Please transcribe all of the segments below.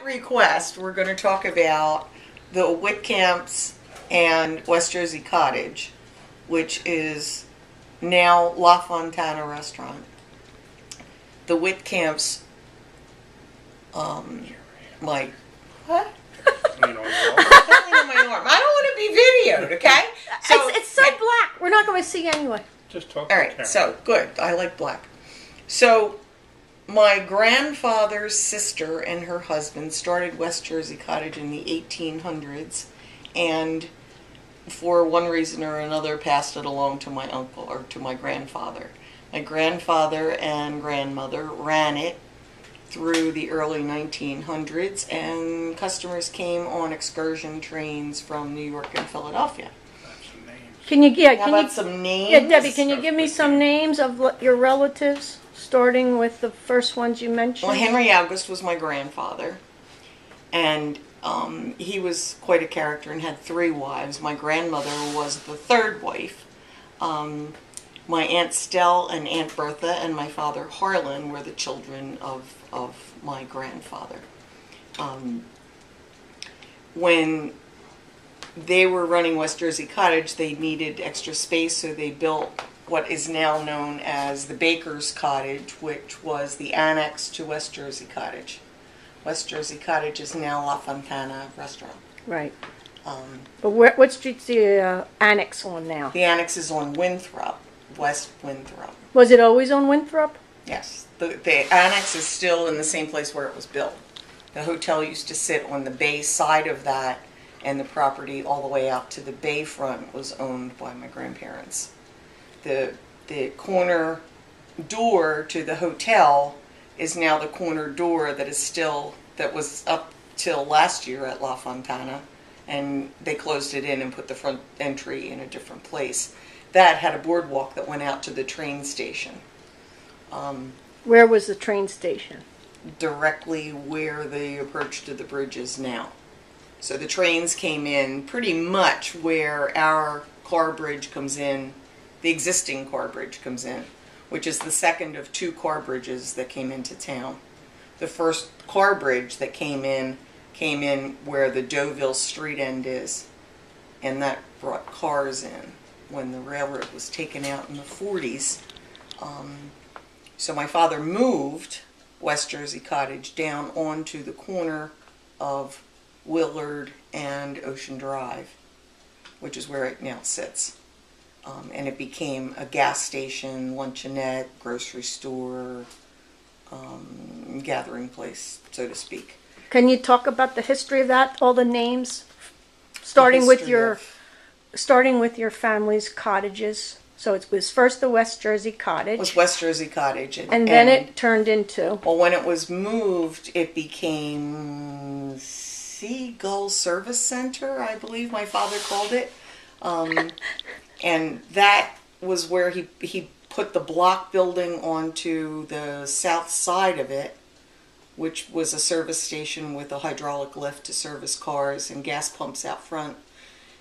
request, we're going to talk about the Whitcamps and West Jersey Cottage, which is now La Fontana Restaurant. The Whitcamps, what? I don't want to be videoed, okay? So it's so black. We're not going to see anyway. Just talk. All right, so good. I like black. So my grandfather's sister and her husband started West Jersey Cottage in the 1800s, and for one reason or another passed it along to my uncle or to my grandfather. My grandfather and grandmother ran it through the early 1900s, and customers came on excursion trains from New York and Philadelphia. Can you some names? Yeah, Debbie, can you give me some names of your relatives, starting with the first ones you mentioned? Well, Henry August was my grandfather, and he was quite a character and had 3 wives. My grandmother was the 3rd wife. My Aunt Stell and Aunt Bertha and my father Harlan were the children of my grandfather. When they were running West Jersey Cottage, they needed extra space, so they built what is now known as the Baker's Cottage, which was the annex to West Jersey Cottage. West Jersey Cottage is now La Fontana Restaurant. Right. But what street's the annex on now? The annex is on Winthrop, West Winthrop. Was it always on Winthrop? Yes. The annex is still in the same place where it was built. The hotel used to sit on the bay side of that, and the property all the way out to the bayfront was owned by my grandparents. The corner door to the hotel is now the corner door that was up till last year at La Fontana, and they closed it in and put the front entry in a different place. That had a boardwalk that went out to the train station. Where was the train station? Directly where the approach to the bridge is now. So the trains came in pretty much where our car bridge comes in, the existing car bridge comes in, which is the second of 2 car bridges that came into town. The first car bridge that came in where the Deauville Street end is, and that brought cars in when the railroad was taken out in the 40s. So my father moved West Jersey Cottage down onto the corner of Willard and Ocean Drive, which is where it now sits. And it became a gas station, luncheonette, grocery store, gathering place, so to speak. Can you talk about the history of that? All the names, starting with your family's cottages. So it was first the West Jersey Cottage. It was West Jersey Cottage. And then it turned into? Well, when it was moved, it became Seagull Service Center, I believe my father called it. And that was where he put the block building onto the south side of it, which was a service station with a hydraulic lift to service cars and gas pumps out front.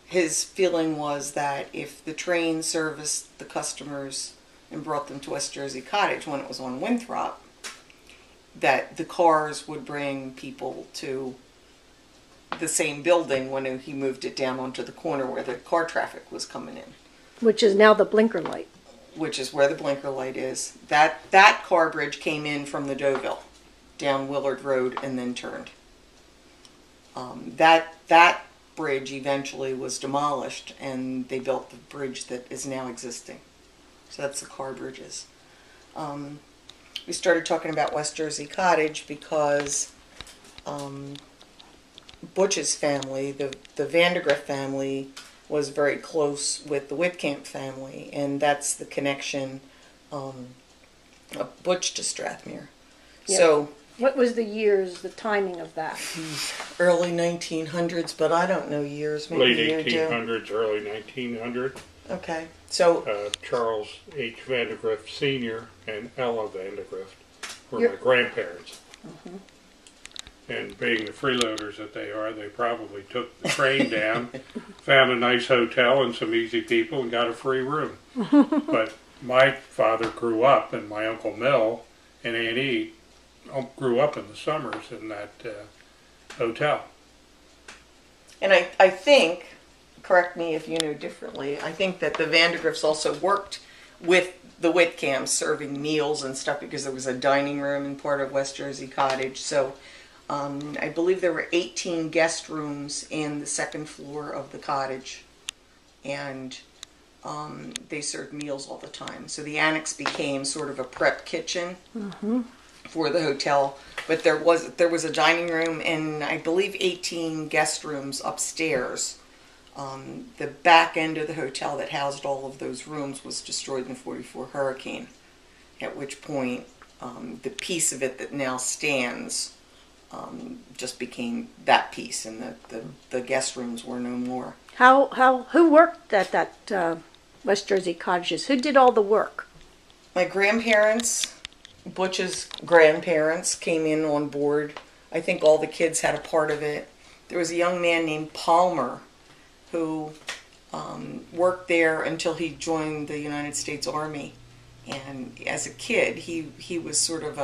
His feeling was that if the train serviced the customers and brought them to West Jersey Cottage when it was on Winthrop, that the cars would bring people to the same building when he moved it down onto the corner where the car traffic was coming in. Which is now the blinker light. Which is where the blinker light is. That car bridge came in from the Deauville, down Willard Road, and then turned. That bridge eventually was demolished, and they built the bridge that is now existing. So that's the car bridges. We started talking about West Jersey Cottage because Butch's family, the Vandegrift family, was very close with the Whitcamp family, and that's the connection of Butch to Strathmere. Yeah. So, what was the timing of that? Early 1900s, but I don't know years. Maybe late 1800s, early 1900s. Okay, so Charles H. Vandegrift Sr. and Ella Vandegrift were my grandparents. Mm-hmm. And being the freeloaders that they are, they probably took the train down, found a nice hotel and some easy people, and got a free room. But my father grew up, and my Uncle Mill and Aunt E grew up in the summers in that hotel. And I think, correct me if you know differently, I think that the Vandegrifts also worked with the Whitcamps serving meals and stuff because there was a dining room in part of West Jersey Cottage. So I believe there were 18 guest rooms in the second floor of the cottage. And they served meals all the time. So the annex became sort of a prep kitchen for the hotel. But there was a dining room and I believe 18 guest rooms upstairs. The back end of the hotel that housed all of those rooms was destroyed in the '44 hurricane, at which point the piece of it that now stands just became that piece, and the guest rooms were no more. Who worked at that West Jersey Cottages? Who did all the work? My grandparents, Butch's grandparents, came in on board. I think all the kids had a part of it. There was a young man named Palmer who worked there until he joined the United States Army. And as a kid, he was sort of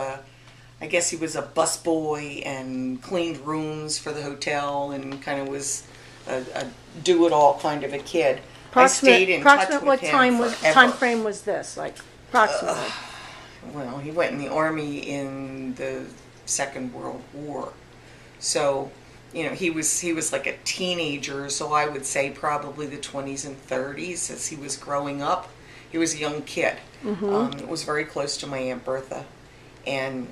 I guess he was a busboy and cleaned rooms for the hotel and kind of was a do-it-all kind of a kid. I stayed in touch with what him time frame was this? Like approximately. Well, he went in the Army in the Second World War. So, you know, he was like a teenager, so I would say probably the 20s and 30s as he was growing up. He was a young kid. Was very close to my Aunt Bertha. And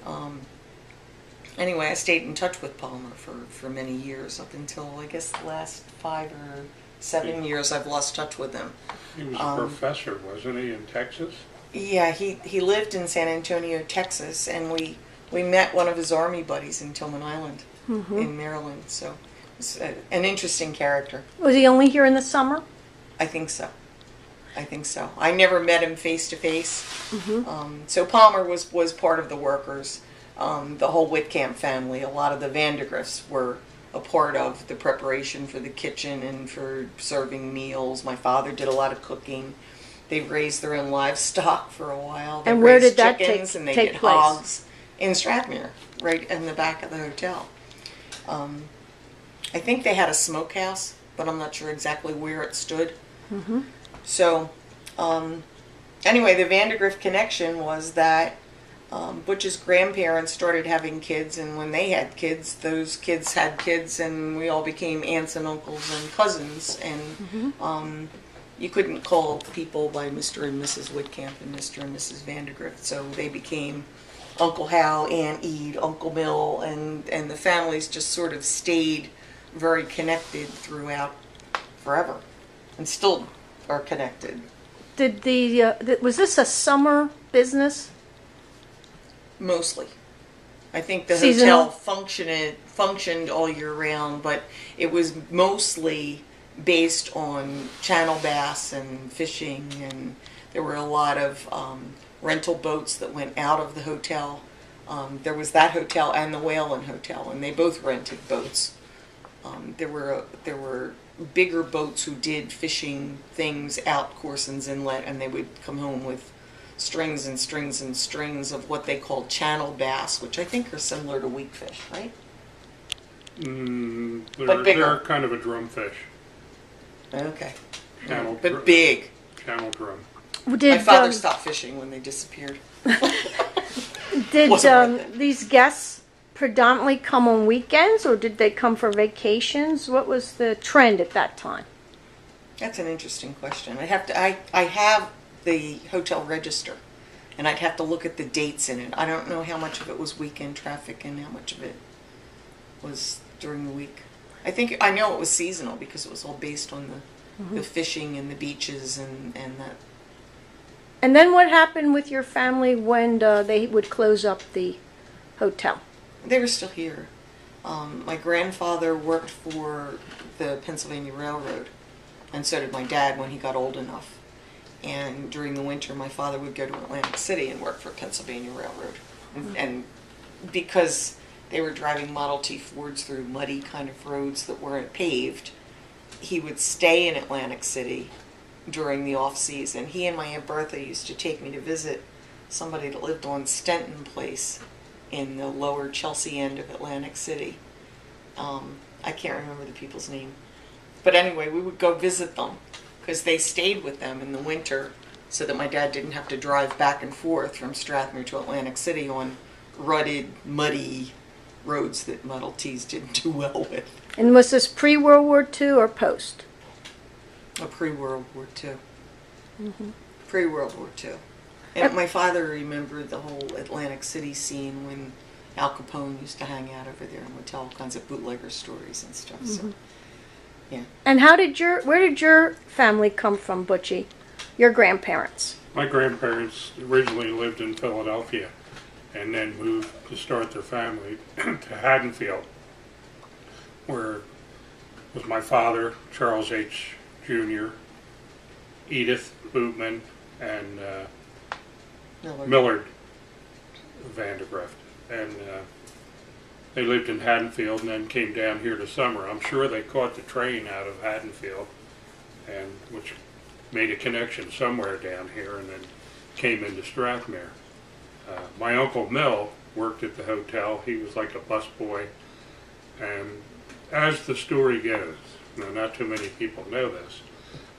anyway, I stayed in touch with Palmer for many years, up until I guess the last 5 or 7 years I've lost touch with him. He was a professor, wasn't he, in Texas? Yeah, he lived in San Antonio, Texas, and we met one of his Army buddies in Tillman Island in Maryland. So it's an interesting character. Was he only here in the summer? I think so. I never met him face to face. So Palmer was part of the workers. The whole Whitcamp family, a lot of the Vandegrifts were a part of the preparation for the kitchen and for serving meals. My father did a lot of cooking. They raised their own livestock for a while. They and where raised did that chickens take and they take did place? hogs in Strathmere, right in the back of the hotel. I think they had a smokehouse, but I'm not sure exactly where it stood. So, anyway, the Vandegrift connection was that Butch's grandparents started having kids, and when they had kids, those kids had kids, and we all became aunts and uncles and cousins. And you couldn't call people by Mr. and Mrs. Whitcamp and Mr. and Mrs. Vandegrift, so they became Uncle Hal, Aunt Ede, Uncle Mill, and the families just sort of stayed very connected throughout forever, and still are connected. Did was this a summer business? Mostly. I think the Seasonal? hotel functioned all year round, but it was mostly based on channel bass and fishing, and there were a lot of rental boats that went out of the hotel. There was that hotel and the Whalen Hotel, and they both rented boats. There were bigger boats who did fishing things out Corson's Inlet, and they would come home with strings and strings and strings of what they called channel bass, which I think are similar to weakfish, right? But bigger. They're kind of a drumfish. Okay. Channel But big. Channel drum. My father stopped fishing when they disappeared. Did Wasn't worth it. these guests predominantly come on weekends, or did they come for vacations? What was the trend at that time? That's an interesting question. I have the hotel register, and I'd have to look at the dates in it. I don't know how much of it was weekend traffic and how much of it was during the week. I know it was seasonal because it was all based on the fishing and the beaches and that. And then what happened with your family when they would close up the hotel? They were still here. My grandfather worked for the Pennsylvania Railroad, and so did my dad when he got old enough. And during the winter, my father would go to Atlantic City and work for Pennsylvania Railroad. And because they were driving Model T Fords through muddy kind of roads that weren't paved, he would stay in Atlantic City during the off-season. He and my Aunt Bertha used to take me to visit somebody that lived on Stenton Place in the lower Chelsea end of Atlantic City. I can't remember the people's name. But anyway, we would go visit them because they stayed with them in the winter so that my dad didn't have to drive back and forth from Strathmere to Atlantic City on rutted, muddy roads that Model Ts didn't do well with. And was this pre-World War II or post? Pre-World War II. Mm-hmm. Pre-World War II. And my father remembered the whole Atlantic City scene when Al Capone used to hang out over there and would tell all kinds of bootlegger stories and stuff. Mm-hmm. So, yeah. And where did your family come from, Butchie? Your grandparents? My grandparents originally lived in Philadelphia and then moved to start their family to Haddonfield, where was my father, Charles H. Jr., Edith Bootman, and Millard Vandegrift. And they lived in Haddonfield and then came down here to summer. I'm sure they caught the train out of Haddonfield, and which made a connection somewhere down here and then came into Strathmere. My Uncle Mill worked at the hotel. He was like a busboy. And as the story goes, now not too many people know this,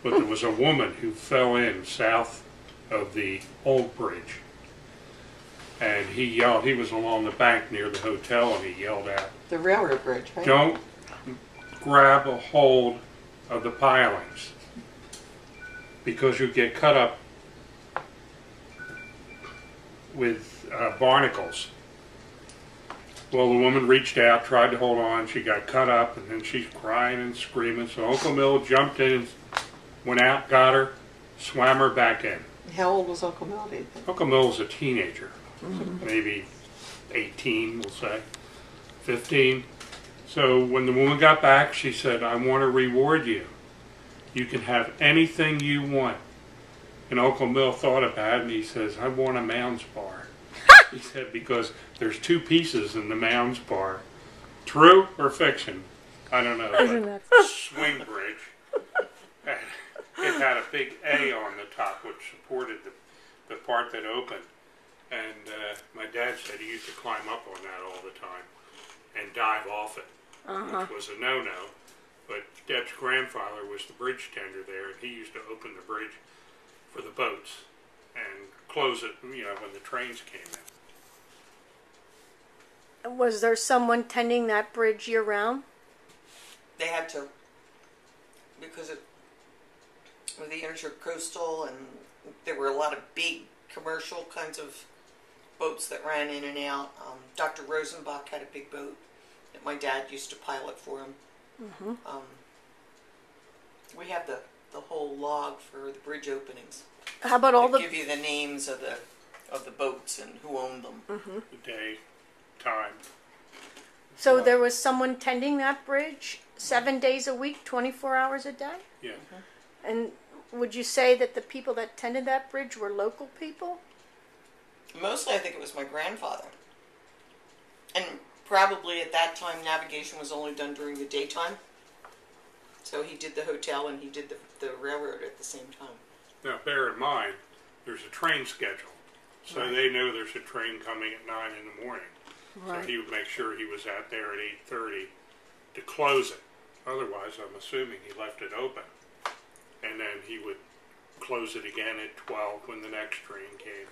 but there was a woman who fell in south of the old bridge. And he yelled, he was along the bank near the hotel, and he yelled out, the railroad bridge, right? "Don't grab a hold of the pilings, because you get cut up with barnacles." Well, the woman reached out, tried to hold on. She got cut up, and then she's crying and screaming. So Uncle Mill jumped in and went out, got her, swam her back in. How old was Uncle Mill, do you think? Uncle Mill was a teenager, maybe 18, we'll say, 15. So when the woman got back, she said, "I want to reward you. You can have anything you want." And Uncle Mill thought about it, and he says, "I want a Mounds bar." He said, because there's two pieces in the Mounds bar. True or fiction? I don't know. Isn't that swing bridge. And it had a big A on the top, which supported the part that opened. And my dad said he used to climb up on that all the time and dive off it, which was a no-no. But Deb's grandfather was the bridge tender there, and he used to open the bridge for the boats and close it, when the trains came in. Was there someone tending that bridge year-round? They had to, because of the intercoastal, and there were a lot of big commercial kinds of boats that ran in and out. Dr. Rosenbach had a big boat that my dad used to pilot for him. Mm-hmm. We have the whole log for the bridge openings. How about all the... give you the names of the boats and who owned them. Mm-hmm. The day, time. So there was someone tending that bridge 7 days a week, 24 hours a day? Yeah. Mm-hmm. And would you say that the people that tended that bridge were local people? Mostly I think it was my grandfather. And probably at that time navigation was only done during the daytime. So he did the hotel and he did the railroad at the same time. Now bear in mind, there's a train schedule. So Right. they know there's a train coming at 9 in the morning. Right. So he would make sure he was out there at 8:30 to close it. Otherwise, I'm assuming he left it open. And then he would close it again at 12 when the next train came.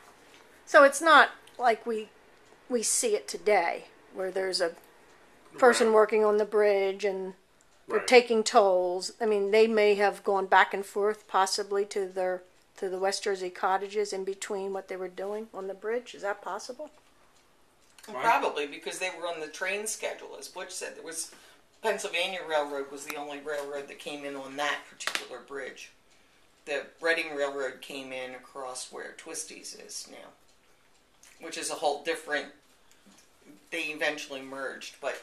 So it's not like we see it today, where there's a person Right. working on the bridge and they're Right. taking tolls. I mean, they may have gone back and forth possibly to the West Jersey cottages in between what they were doing on the bridge. Is that possible? Well, probably because they were on the train schedule, as Butch said. There was Pennsylvania Railroad was the only railroad that came in on that particular bridge. The Reading Railroad came in across where Twisties is now, which is a whole different. They eventually merged, but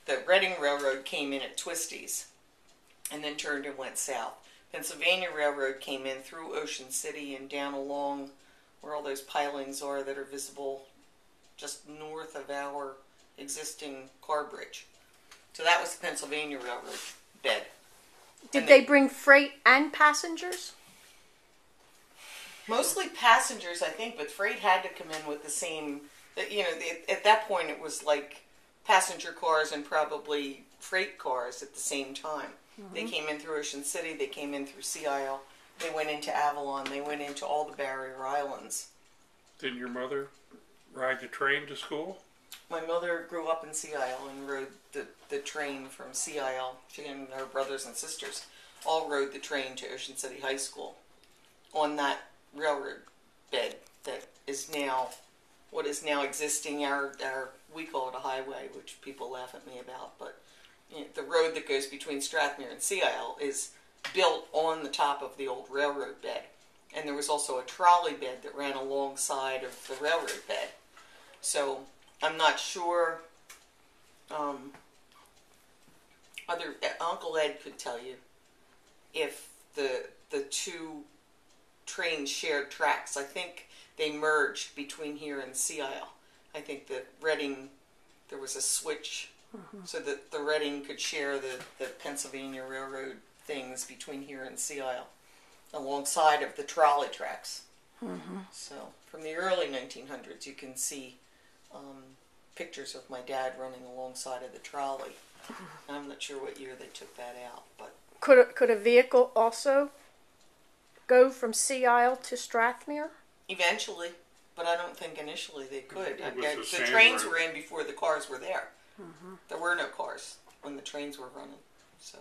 the Reading Railroad came in at Twisties and then turned and went south. Pennsylvania Railroad came in through Ocean City and down along where all those pilings are that are visible just north of our existing car bridge. So that was the Pennsylvania Railroad bed. Did they bring freight and passengers? Mostly passengers, I think, but freight had to come in with the same. At that point, it was like passenger cars and probably freight cars at the same time. They came in through Ocean City, they came in through Sea Isle, they went into Avalon, they went into all the barrier islands. Didn't your mother ride the train to school? My mother grew up in Sea Isle and rode the train from Sea Isle. She and her brothers and sisters all rode the train to Ocean City High School on that railroad bed that is now, what is now existing, we call it a highway, which people laugh at me about, but you know, the road that goes between Strathmere and Sea Isle is built on the top of the old railroad bed. And there was also a trolley bed that ran alongside of the railroad bed. So I'm not sure, Uncle Ed could tell you if the two trains shared tracks. I think they merged between here and Sea Isle. I think that Reading, there was a switch so that the Reading could share the Pennsylvania Railroad things between here and Sea Isle alongside of the trolley tracks. So from the early 1900s you can see pictures of my dad running alongside of the trolley. I'm not sure what year they took that out, but Could a vehicle also go from Sea Isle to Strathmere? eventually, but I don't think initially they could. It was a The sand trains road. were in before the cars were there. There were no cars when the trains were running. So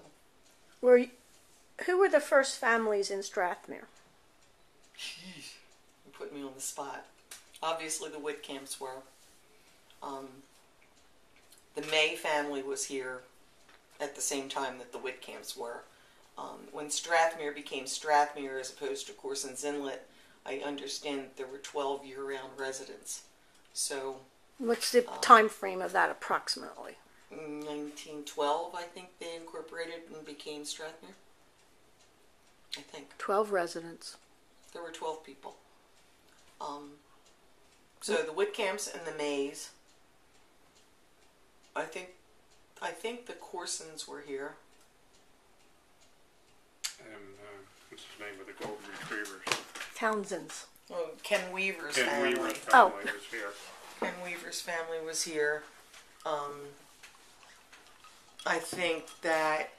Who were the first families in Strathmere? you put me on the spot. Obviously the Whitcamps were. The May family was here at the same time that the Whitcamps were. When Strathmere became Strathmere as opposed to Corson's Inlet, I understand that there were 12 year-round residents. So What's the time frame of that approximately? 1912, I think they incorporated and became Strathmere. I think 12 residents. there were 12 people. So the Whitcamps and the Mays. I think the Corsons were here. And what's the name of the golden retrievers? Townsend's. Oh, Ken Weaver's Ken family. Weaver's Oh. family was here. Ken Weaver's family was here. I think that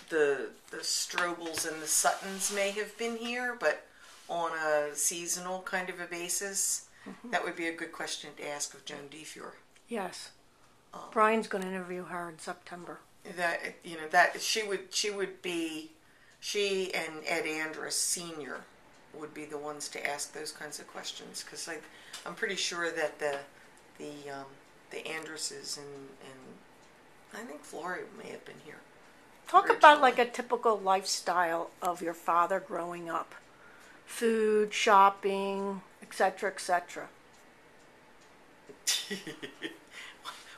the Strobels and the Suttons may have been here, but on a seasonal kind of a basis. That would be a good question to ask of Joan DeFure. Yes. Brian's going to interview her in September. That she and Ed Andrus Sr. would be the ones to ask those kinds of questions, because I'm pretty sure that the Andruses and I think Flory may have been here. Talk about like originally. a typical lifestyle of your father growing up. Food, shopping, etc., etc.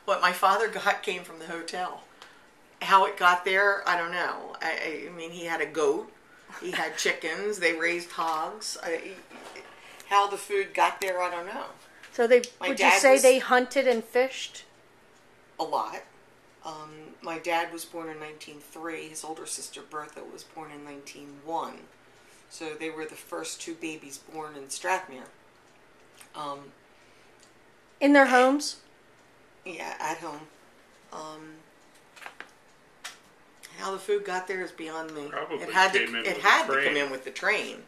What my father got came from the hotel. How it got there, I don't know. I mean, he had a goat. He had chickens. They raised hogs. How the food got there, I don't know. So My would you dad say was- they hunted and fished? A lot. My dad was born in 1903. His older sister Bertha was born in 1901. So they were the first two babies born in Strathmere. In their homes? Yeah, at home. How the food got there is beyond me. Probably it had came to. in It with had the to come train. in with the train.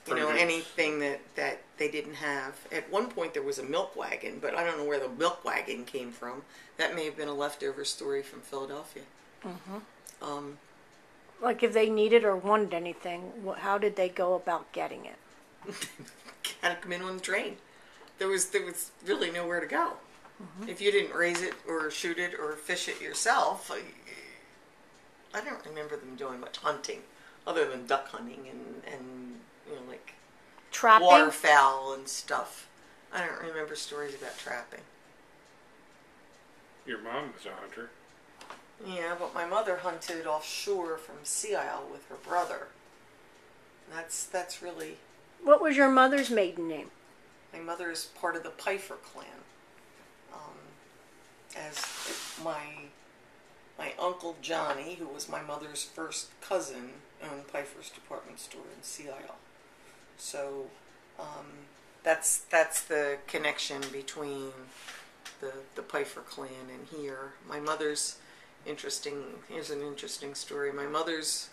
You know, Produce. anything that they didn't have. At one point there was a milk wagon, but I don't know where the milk wagon came from. That may have been a leftover story from Philadelphia. Like if they needed or wanted anything, how did they go about getting it? Had to come in on the train. There was really nowhere to go. If you didn't raise it or shoot it or fish it yourself, I don't remember them doing much hunting, other than duck hunting and like Trapping? waterfowl and stuff. I don't remember stories about trapping. Your mom was a hunter. Yeah, but my mother hunted offshore from Sea Isle with her brother. That's really. What was your mother's maiden name? My mother is part of the Pfeiffer clan. As my uncle Johnny, who was my mother's first cousin, owned Pfeiffer's department store in Sea Isle. So that's the connection between the Pfeiffer clan in here. My mother's here's an interesting story. My mother's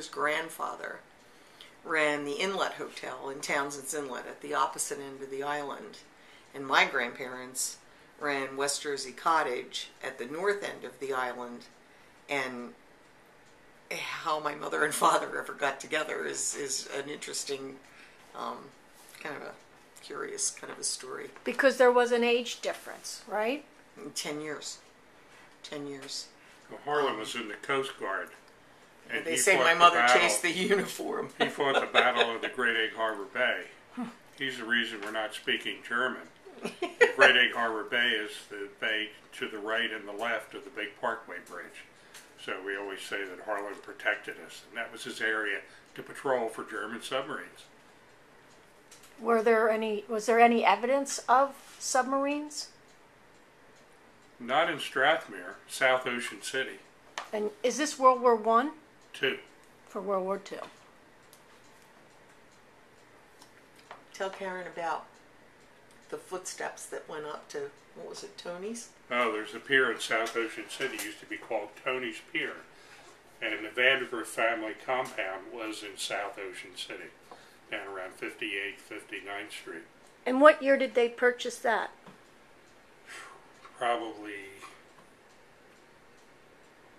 grandfather ran the Inlet Hotel in Townsend's Inlet at the opposite end of the island. And my grandparents ran West Jersey Cottage at the north end of the island. And how my mother and father ever got together is an interesting, kind of a curious kind of a story. Because there was an age difference, right? 10 years. 10 years. Well, Harlan was in the Coast Guard. And They he say fought my the mother battle- chased the uniform. He fought the Battle of the Great Egg Harbor Bay. He's the reason we're not speaking German. The Great Egg Harbor Bay is the bay to the right and the left of the big Parkway Bridge. So we always say that Harlan protected us, and that was his area to patrol for German submarines. Was there any evidence of submarines? Not in Strathmere, South Ocean City, And is this World War One? too. For World War Two? Tell Karen about the footsteps that went up to, what was it, Tony's? Oh, there's a pier in South Ocean City, used to be called Tony's Pier. And the Vandegrift family compound was in South Ocean City, down around 58th, 59th Street. And what year did they purchase that? Probably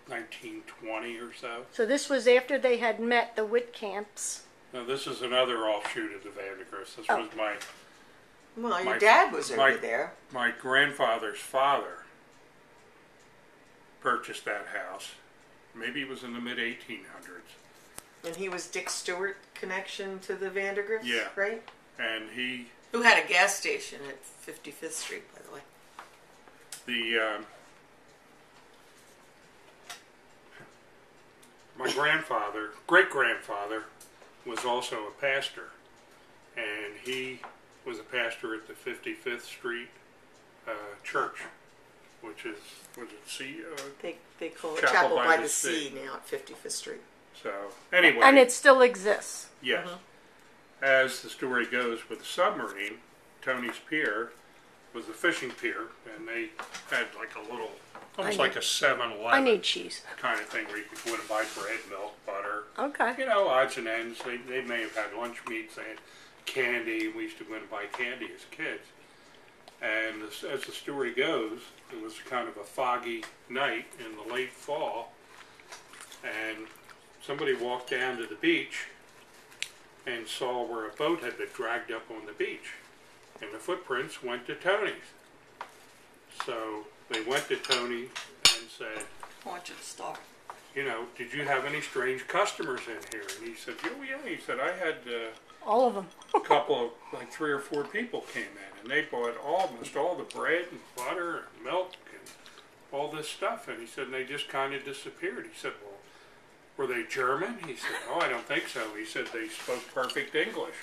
1920 or so. So this was after they had met the Whitcamps. Now, this is another offshoot of the Vandegrifts. This Oh. was my Well, your My- dad was my- over there. my grandfather's father purchased that house. Maybe it was in the mid-1800s. And he was Dick Stewart connection to the Vandegrifts, Yeah. right? And he, Who had a gas station at 55th Street, by the way. my great-grandfather, was also a pastor. And he was a pastor at the 55th Street Church, which is, was it They call it Chapel Chapel by by the the Sea. Sea now at 55th Street. So, anyway. And it still exists. Yes. As the story goes with the submarine, Tony's Pier was a fishing pier, and they had like a little, almost like a 7-Eleven I need cheese. kind of thing where you could go in and buy bread, milk, butter, Okay. you know, odds and ends. They may have had lunch meats, they had candy. We used to go in and buy candy as kids. And as the story goes, it was kind of a foggy night in the late fall, and somebody walked down to the beach and saw where a boat had been dragged up on the beach, and the footprints went to Tony's. So they went to Tony and said, I want you to start. you know, did you have any strange customers in here? And he said, oh yeah. He said, I had All of them. a couple of, like 3 or 4 people came in, and they bought almost all the bread and butter and milk and all this stuff. And he said, and they just kind of disappeared. He said, well, were they German? He said, oh, I don't think so. He said they spoke perfect English.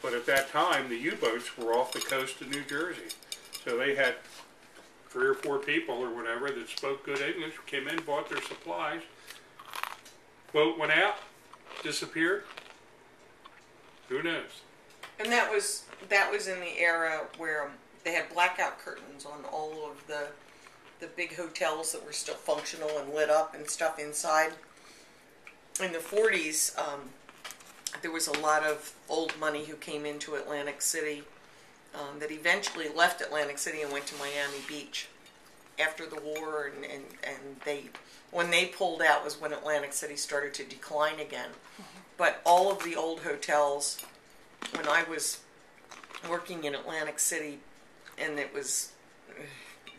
But at that time, the U-boats were off the coast of New Jersey. So they had 3 or 4 people or whatever that spoke good English, came in, bought their supplies. Boat went out, disappeared. Who knows? And that was in the era where they had blackout curtains on all of the big hotels that were still functional and lit up and stuff inside. In the 40s, there was a lot of old money who came into Atlantic City that eventually left Atlantic City and went to Miami Beach after the war, and when they pulled out was when Atlantic City started to decline again. But all of the old hotels, when I was working in Atlantic City, and it was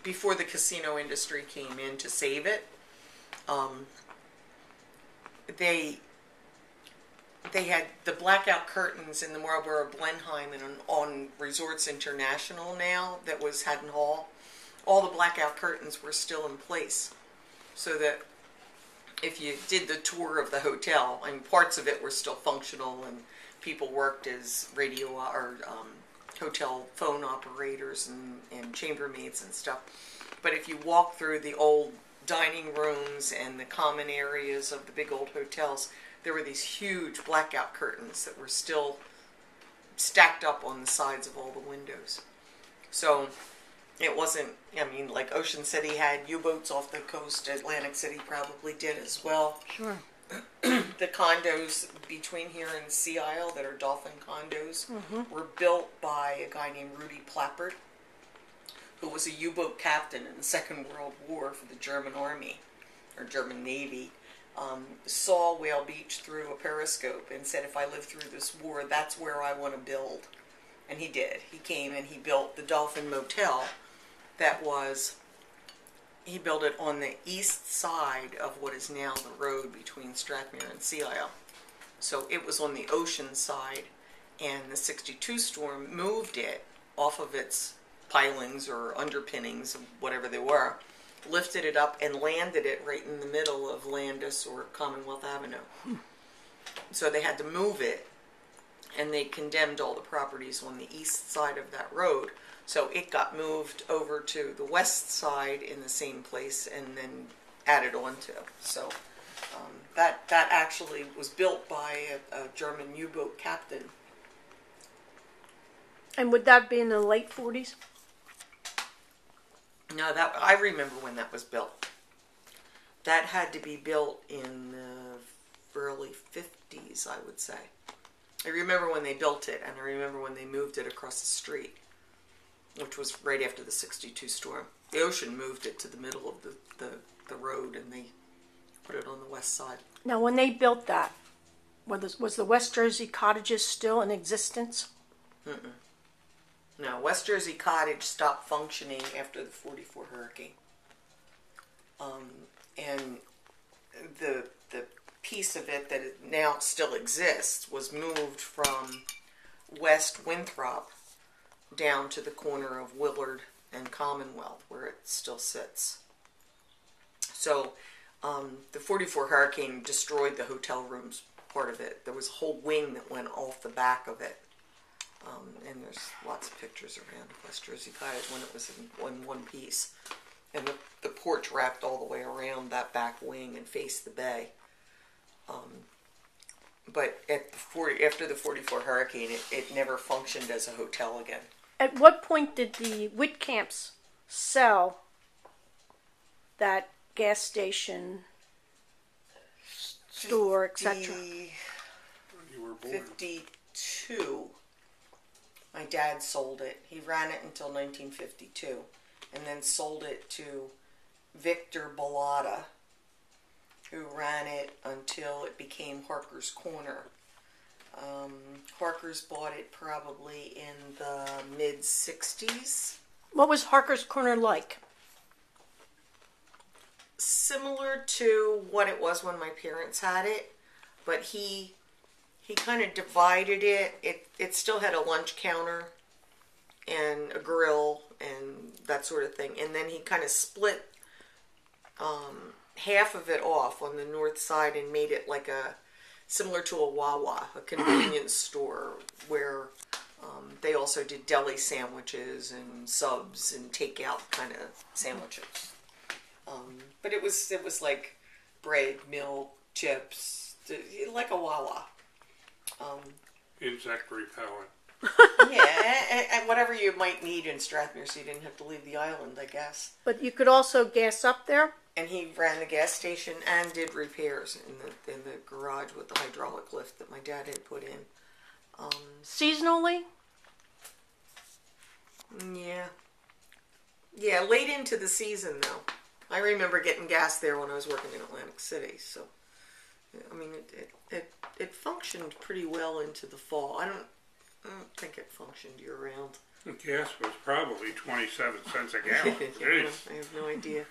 before the casino industry came in to save it, they had the blackout curtains in the Marlboro Blenheim and on Resorts International now, that was Haddon Hall. All the blackout curtains were still in place, so that if you did the tour of the hotel, and parts of it were still functional, and people worked as radio or hotel phone operators and chambermaids and stuff. But if you walk through the old dining rooms and the common areas of the big old hotels, there were these huge blackout curtains that were still stacked up on the sides of all the windows. So it wasn't, I mean, like Ocean City had U-boats off the coast. Atlantic City probably did as well. Sure. The condos between here and Sea Isle that are dolphin condos were built by a guy named Rudy Plappert, who was a U-boat captain in the Second World War for the German Army, or German Navy. Saw Whale Beach through a periscope and said, if I live through this war, that's where I want to build. And he did. He came and he built the Dolphin Motel he built it on the east side of what is now the road between Strathmere and Sea Isle. So it was on the ocean side, and the 62 storm moved it off of its pilings or underpinnings, whatever they were, lifted it up and landed it right in the middle of Landis or Commonwealth Avenue. So they had to move it, and they condemned all the properties on the east side of that road. So it got moved over to the west side in the same place and then added on to. So that actually was built by a German U-boat captain. And would that be in the late 40s? No, I remember when that was built. That had to be built in the early 50s, I would say. I remember when they built it, and I remember when they moved it across the street, which was right after the 62 storm. The ocean moved it to the middle of the road, and they put it on the west side. Now, when they built that, was the West Jersey cottages still in existence? Mm-mm. No, West Jersey Cottage stopped functioning after the 44 hurricane. And the piece of it that now still exists was moved from West Winthrop down to the corner of Willard and Commonwealth, where it still sits. So the 44 hurricane destroyed the hotel rooms part of it. There was a whole wing that went off the back of it. And there's lots of pictures around West Jersey Cottage when it was in one piece. And the porch wrapped all the way around that back wing and faced the bay. But after the 44 hurricane, it never functioned as a hotel again. At what point did the Whitcamps sell that gas station, store, etc.? You were born. 52. My dad sold it. He ran it until 1952, and then sold it to Victor Bellata, who ran it until it became Harker's Corner. Harker's bought it probably in the mid-60s. What was Harker's Corner like? Similar to what it was when my parents had it, but he kind of divided it. It still had a lunch counter and a grill and that sort of thing. And then he kind of split half of it off on the north side and made it like similar to a Wawa, a convenience store, where they also did deli sandwiches and subs and takeout kind of sandwiches. But it was like bread, milk, chips, like a Wawa. Insect repellent. Yeah, and whatever you might need in Strathmere, so you didn't have to leave the island, I guess. But you could also gas up there? And he ran the gas station and did repairs in the garage with the hydraulic lift that my dad had put in. Seasonally? Yeah, late into the season though. I remember getting gas there when I was working in Atlantic City. So, I mean, it functioned pretty well into the fall. I don't think it functioned year round. The gas was probably 27 cents a gallon. I have no idea.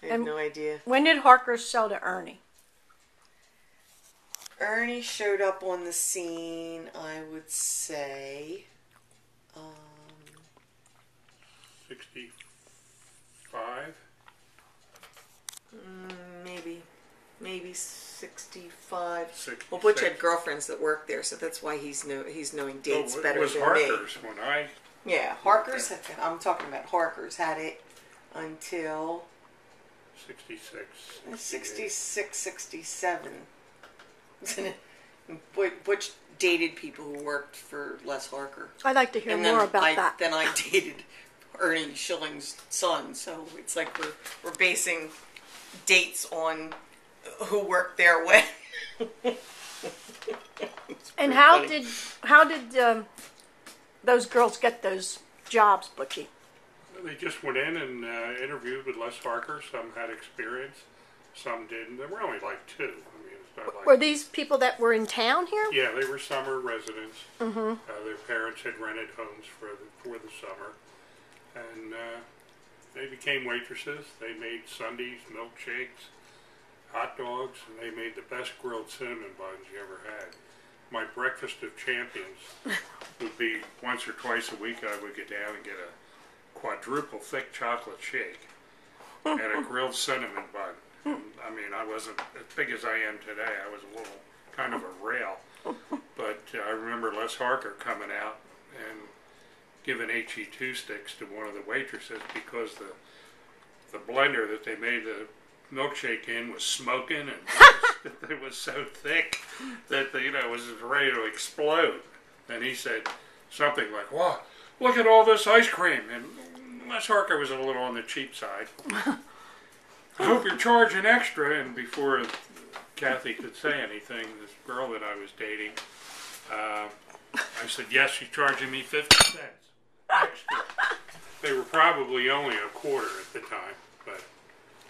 No idea. When did Harker sell to Ernie? Ernie showed up on the scene, I would say, 65? Maybe 65. 66. Well, Butch had girlfriends that worked there, so that's why he's knowing dates better was than Harker's me. when I... Yeah, Harker's. I'm talking about Harker's had it until 66. 66, 67. Butch dated people who worked for Les Harker. I'd like to hear And more then about that. Then I dated Ernie Schilling's son, so it's like we're basing dates on who worked there when. And funny. how did those girls get those jobs, Butchie? They just went in and interviewed with Les Harker. Some had experience, some didn't. There were only like two. I mean, it's not like... Were these people that were in town here? Yeah, they were summer residents. Mm-hmm. Their parents had rented homes for the summer. And they became waitresses. They made sundaes, milkshakes, hot dogs, and they made the best grilled cinnamon buns you ever had. My breakfast of champions would be once or twice a week. I would get down and get a quadruple thick chocolate shake and a grilled cinnamon bun. I mean, I wasn't as big as I am today. I was a little kind of a rail. But I remember Les Harker coming out and giving HE2 sticks to one of the waitresses because the blender that they made the milkshake in was smoking and it was so thick that it was ready to explode. And he said something like, "Wow, look at all this ice cream." And Les Harker was a little on the cheap side. "I hope you're charging extra." And before Kathy could say anything, this girl that I was dating, I said, "Yes, she's charging me 50 cents extra." They were probably only a quarter at the time, but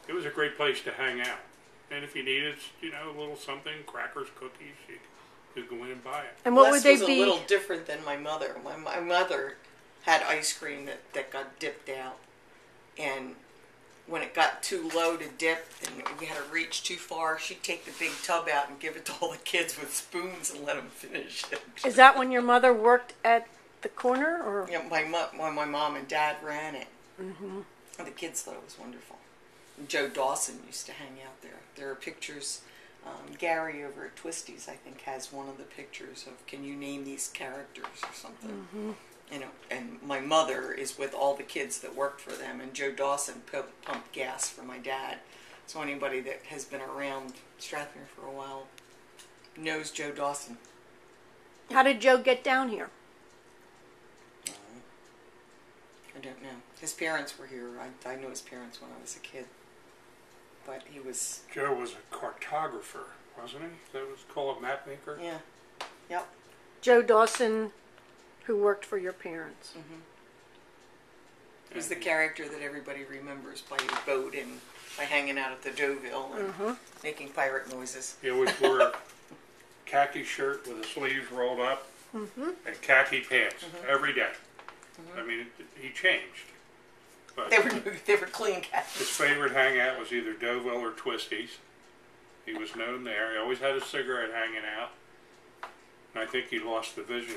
it was a great place to hang out. And if you needed, a little something, crackers, cookies, you could go in and buy it. And what Les would they was be? a little different than my mother. My mother had ice cream that got dipped out, and when it got too low to dip and we had to reach too far, she'd take the big tub out and give it to all the kids with spoons and let them finish it. Is that when your mother worked at the corner, or? Yeah, when my mom and dad ran it. Mm-hmm. The kids thought it was wonderful. And Joe Dawson used to hang out there. There are pictures. Gary over at Twisties, I think, has one of the pictures of, "Can you name these characters?" or something. Mm-hmm. And my mother is with all the kids that worked for them, and Joe Dawson pumped gas for my dad. So anybody that has been around Strathmere for a while knows Joe Dawson. How did Joe get down here? I don't know. His parents were here. I knew his parents when I was a kid. But he was... Joe was a cartographer, wasn't he? That was called a map maker? Yeah. Yep. Joe Dawson, who worked for your parents. Mm-hmm. He was the character that everybody remembers by his boat and by hanging out at the Deauville and making pirate noises. He always wore a khaki shirt with the sleeves rolled up and khaki pants every day. I mean, he changed. But they were clean cats. his favorite hangout was either Deauville or Twisties. He was known there. He always had a cigarette hanging out. And I think he lost the vision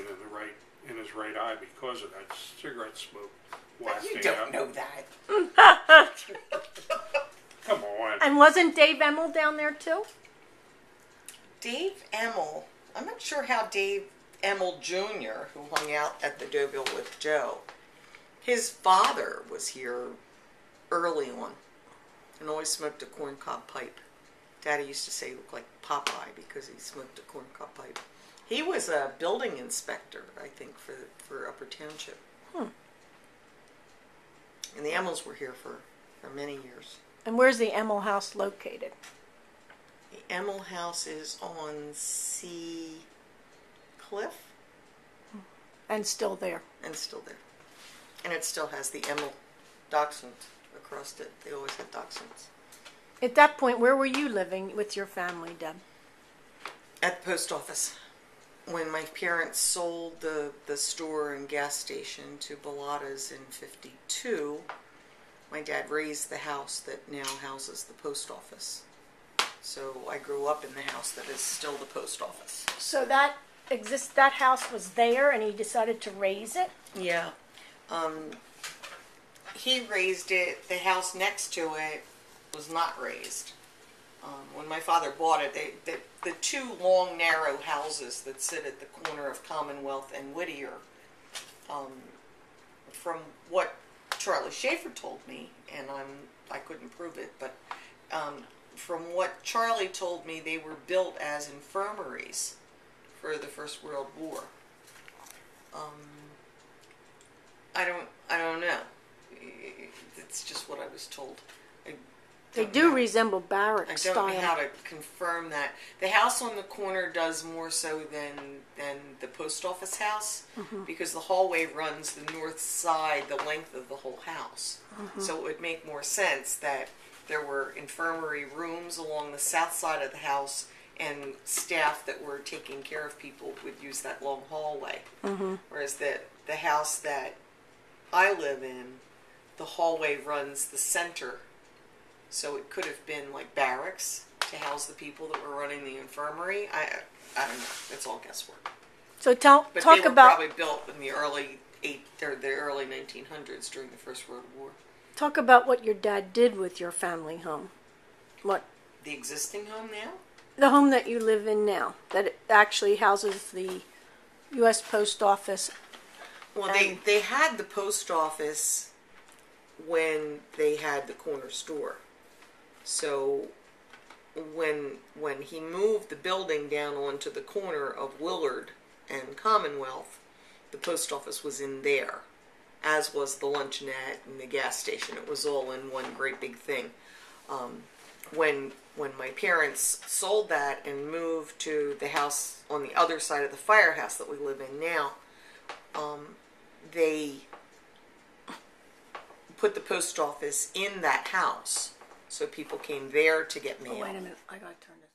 in his right eye because of that cigarette smoke wafting You don't out. know that. Come on. And wasn't Dave Emmel down there too? Dave Emmel, I'm not sure how Dave Emmel Jr., who hung out at the Deauville with Joe, his father was here early on and always smoked a corncob pipe. Daddy used to say he looked like Popeye because he smoked a corncob pipe. He was a building inspector, I think, for Upper Township. And the Emmels were here for many years. And where's the Emmel house located? The Emmel house is on Sea Cliff. And still there. And still there. And it still has the Emmel dachshund across it. They always had dachshunds. At that point, where were you living with your family, Deb? At the post office. When my parents sold the store and gas station to Bellata's in 52, my dad raised the house that now houses the post office. So I grew up in the house that is still the post office. So that house was there and he decided to raise it? Yeah. He raised it. The house next to it was not raised. When my father bought it, the two long, narrow houses that sit at the corner of Commonwealth and Whittier, from what Charlie Schaefer told me, and I couldn't prove it, but from what Charlie told me, they were built as infirmaries for the First World War. I don't know. It's just what I was told. They do resemble barrack I style. don't know how to confirm that. The house on the corner does more so than the post office house, because the hallway runs the north side, the length of the whole house. So it would make more sense that there were infirmary rooms along the south side of the house, and staff that were taking care of people would use that long hallway. Whereas the house that I live in, the hallway runs the center. So it could have been like barracks to house the people that were running the infirmary. I don't know. It's all guesswork. So But talk they were about probably built in the early 1900s during the First World War. talk about what your dad did with your family home. What The existing home now? the home that you live in now, that it actually houses the U.S. Post Office. Well, they had the post office when they had the corner store. So when he moved the building down onto the corner of Willard and Commonwealth, the post office was in there, as was the luncheonette and the gas station. It was all in one great big thing. When my parents sold that and moved to the house on the other side of the firehouse that we live in now, they put the post office in that house, so people came there to get mail. Oh, wait a minute. I got to turn this.